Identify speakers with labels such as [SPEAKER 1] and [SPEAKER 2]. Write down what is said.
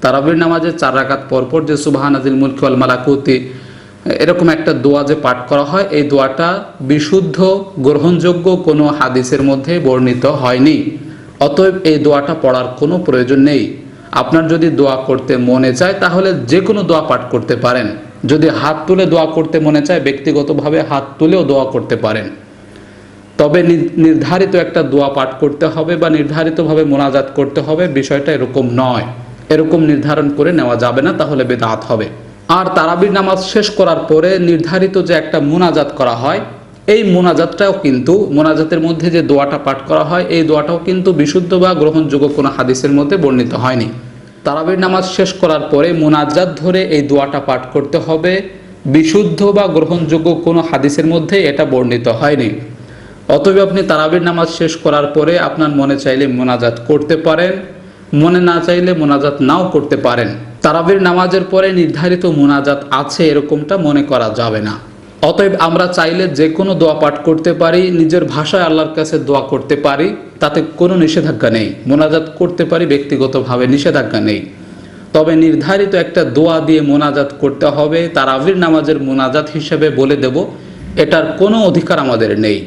[SPEAKER 1] তারাবির নামাজে 4 রাকাত পরপর যে সুবহানাজিল মুলকি ওয়াল মালাকুতি এরকম একটা দোয়া যে পাঠ করা হয়, এই দোয়াটা বিশুদ্ধ গ্রহণযোগ্য কোনো হাদিসের মধ্যে বর্ণিত হয়নি। অতএব এই দোয়াটা পড়ার কোনো প্রয়োজন নেই। আপনার যদি দোয়া করতে মনে চায় তাহলে যে কোনো দোয়া পাঠ করতে পারেন। যদি হাত তুলে দোয়া করতে মনে চায় ব্যক্তিগতভাবে হাত তুলেও দোয়া করতে পারেন। তবে নির্ধারিত একটা দোয়া পাঠ করতে হবে বা নির্ধারিতভাবে মোনাজাত করতে হবে, বিষয়টা এরকম নয়। এরকম নির্ধারণ করে নেওয়া যাবে না, তাহলে বেদাত হবে। আর তারাবির নামাজ শেষ করার পরে নির্ধারিত যে একটা মোনাজাত করা হয়, এই মোনাজাতটাও কিন্তু, মোনাজাতের মধ্যে যে দোয়াটা পাঠ করা হয় এই দোয়াটাও কিন্তু বিশুদ্ধ বা গ্রহণযোগ্য কোনো হাদিসের মধ্যে বর্ণিত হয়নি। তারাবির নামাজ শেষ করার পরে মোনাজাত ধরে এই দোয়াটা পাঠ করতে হবে, বিশুদ্ধ বা গ্রহণযোগ্য কোনো হাদিসের মধ্যে এটা বর্ণিত হয়নি। অতএব আপনি তারাবির নামাজ শেষ করার পরে আপনার মনে চাইলে মোনাজাত করতে পারেন, মনে না চাইলে মোনাজাত নাও করতে পারেন। তারাবির নামাজের পরে নির্ধারিত মোনাজাত আছে এরকমটা মনে করা যাবে না। অতএব আমরা চাইলে যে কোনো দোয়া পাঠ করতে পারি, নিজের ভাষায় আল্লাহর কাছে দোয়া করতে পারি, তাতে কোনো নিষেধাজ্ঞা নেই। মোনাজাত করতে পারি ব্যক্তিগতভাবে, নিষেধাজ্ঞা নেই। তবে নির্ধারিত একটা দোয়া দিয়ে মোনাজাত করতে হবে, তারাবির নামাজের মোনাজাত হিসেবে বলে দেব, এটার কোনো অধিকার আমাদের নেই।